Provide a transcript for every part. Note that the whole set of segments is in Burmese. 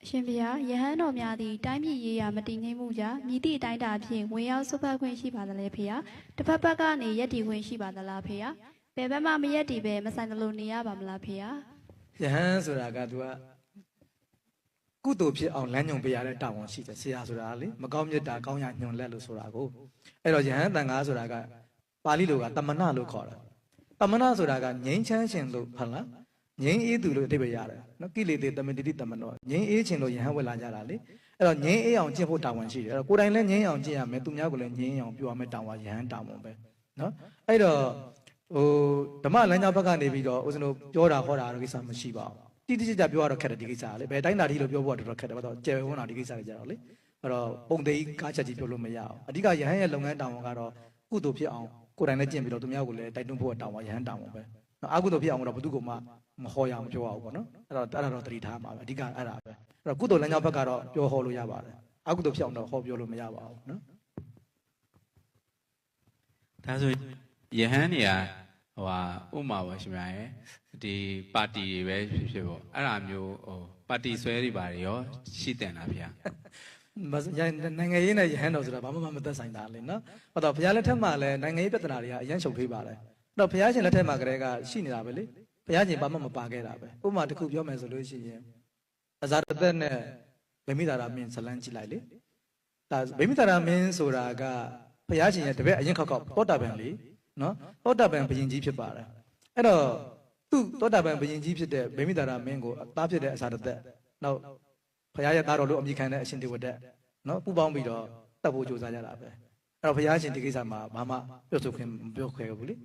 ရှင်ဗျာယဟန်တော်များသည်တိုင်းပြည်ရေးရာမတည်ငြိမ်မှုကြောင့်မြည်သည့်အတိုင်းတာဖြင့်ဝင်ရောက်ဆွတ်ဖက်ခွင့်ရှိပါသလဲဖေယတစ်ဖက်ဘက်ကနေရက်တီခွင့်ရှိပါသလားဖေယဘယ်ဘက်မှမရက်တီပဲမဆိုင်သလိုနေရပါမလားဖေယယဟန်ဆိုတာကသူကကုသိုလ်ဖြစ်အောင်လမ်းညွှန်ပေးရတဲ့တာဝန်ရှိတယ်ဆရာဆိုတာလေမကောင်းမြတ်တာကောင်းရညွှန်လက်လို့ဆိုတာကိုအဲ့တော့ယဟန်တန်ခါဆိုတာကပါဠိလိုကတမနာလို့ခေါ်တာတမနာဆိုတာကငြိမ်းချမ်းခြင်းလို့ဟုတ်လားငြိမ်းအေးသူလို့အဓိပ္ပာယ်ရတယ်နော်ကိလေသာတမတိတိတမနောငြိမ်းအေးခြင်းလို့ယဟန်ဝက်လာကြတာလေအဲ့တော့ငြိမ်းအေးအောင်ကျင့်ဖို့တာဝန်ရှိတယ်အဲ့တော့ကိုယ်တိုင်လည်းငြိမ်းအောင်ကျင့်ရမယ်သူများကိုလည်းငြိမ်းအောင်ပြောရမယ်တာဝန်ယဟန်တာဝန်ပဲနော်အဲ့တော့ဓမ္မလမ်းကြောင်းဘက်ကနေပြီးတော့ဦးဇင်းတို့ပြောတာဟောတာတော့ကိစ္စမရှိပါဘူးတိတိကျကျပြောရတော့ခက်တယ်ဒီကိစ္စကလေဘယ်တိုင်းတာတိလို့ပြောဖို့တော့ခက်တယ်ဘာလို့ကျယ်ဝန်းတာဒီကိစ္စတွေကြတော့လေအဲ့တော့ပုံသေးကားချက်ကြီးပြောလို့မရအောင်အဓိကယဟန်ရဲ့လုပ်ငန်းတာဝန်ကတော့ကုသိုလ်ဖြစ်အောင်ကိုယ်တိုင်လည်းကျင့်ပြီးတော့သူများကိုလည်းတိုက်တွန်းဖို့တာဝန်ယဟန်တာဝန်ပဲနော်အကုသိုလ်ဖြစ်အောင်တော့ဘယ်သူကမှမဟောရအောင်မပြောရဘူးပေါ့နော်အဲ့တော့တော့တတိထားမှာပဲအဓိကအဲ့ဒါပဲအဲ့တော့ကုသိုလ်လမ်းကြောင်းဘက်ကတော့ပြောဟောလို့ရပါတယ်အကုသိုလ်ဖြစ်အောင်တော့ဟောပြောလို့မရပါဘူးနော်ဒါဆိုယဟန်နေရာဥမာပါရှင်များရဲ့ဒီပါတီတွေပဲဖြစ်ပေါ့အဲ့ဒါမျိုးပါတီဆွဲတွေပါရောရှိတယ်လားဗျာနိုင်ငံရေးနဲ့ယဟန်တော်ဆိုတာဘာမှမသက်ဆိုင်တာလေနော်ဟုတ်တော့ဘုရားလက်ထက်မှာလည်းနိုင်ငံရေးပြဿနာတွေကအရန်ရှုပ်ထွေးပါတယ်အဲ့တော့ဘုရားရှင်လက်ထက်မှာကတည်းကရှိနေတာပဲလေဘုရားရှင်ဘာမှမပါခဲ့တာပဲဥပမာတစ်ခုပြောမယ်ဆိုလို့ရှိရင်အဇာတသက်နဲ့ဗိမိတာရမင်းဇလန်းကြည့်လိုက်လေဒါဗိမိတာရမင်းဆိုတာကဘုရားရှင်ရဲ့တပည့်အရင်ခောက်သောတာပန်လေနော်သောတာပန်ဘုရင်ကြီးဖြစ်ပါတယ်အဲ့တော့သူ့သောတာပန်ဘုရင်ကြီးဖြစ်တဲ့ဗိမိတာရမင်းကိုသားဖြစ်တဲ့အဇာတသက်နောက်ဘုရားရဲ့သားတော်လို့အမိခံတဲ့အရှင်ဒေဝဒတ်နော်ပူပေါင်းပြီးတော့တတ်ဖို့ကြိုးစားကြတာပဲအဲ့တော့ဘုရားရှင်ဒီကိစ္စမှာဘာမှပြောဆိုခွင့်မပြောခွဲဘူးလေ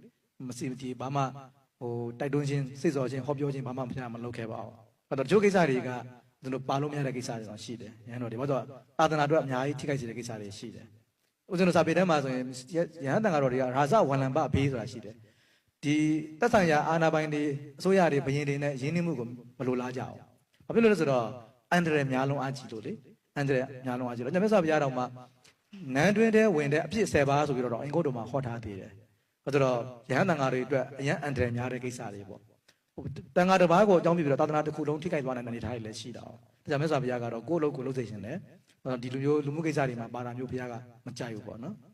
မစီမတီဘာမှတိုက်တွန်းခြင်းစိတ်စော်ခြင်းဟောပြောခြင်းဘာမှဘုရားမလုပ်ခဲ့ပါဘူးအဲ့တော့ဒီကိစ္စတွေကသူတို့ပါလို့မရတဲ့ကိစ္စတွေတော့ရှိတယ်ရဟန်းတော်တွေဘာလို့သာသနာအတွက်အများကြီးထိခိုက်စေတဲ့ကိစ္စတွေရှိတယ်ဦးဇင်းတို့စာပေထဲမှာဆိုရင်ရဟန်းတန်ဃာတော်တွေကရာဇဝန္လံပဘေးဆိုတာရှိတယ်ဒီသက်ဆိုင်ရာအာဏာပိုင်တွေအစိုးရတွေဘယင်တွေနဲ့ရင်းနှီးမှုကိုမလိုလားကြအောင်ဘာဖြစ်လို့လဲဆိုတော့အန္တရာယ်များလုံးအားကြီးလို့လေအန္တရာယ်များလုံးအားကြီးလို့ညမဆောဘုရားတော်မှာနန်းတွင်းတဲ့ဝင်တဲ့အဖြစ်10ပါးဆိုပြီးတော့အင်္ဂုတ္တမှာဟောထားသေးတယ်ဘာလို့တော့ရဟန်းတန်ဃာတွေအတွက်အရန်အန္တရာယ်များတဲ့ကိစ္စတွေပေါ့တန်ဃာတစ်ပါးကိုအကြောင်းပြပြီးတော့သာသနာတစ်ခုလုံးထိခိုက်သွားတဲ့အနေအထားတွေလည်းရှိတာ။ဒါကြောင့်မြတ်စွာဘုရားကတော့ကိုယ့်အလုပ်ကိုလုပ်စေခြင်းနဲ့ဒီလိုမျိုးလူမှုကိစ္စတွေမှာပါတာမျိုးဘုရားကမကြိုက်ဘူးပေါ့နော်။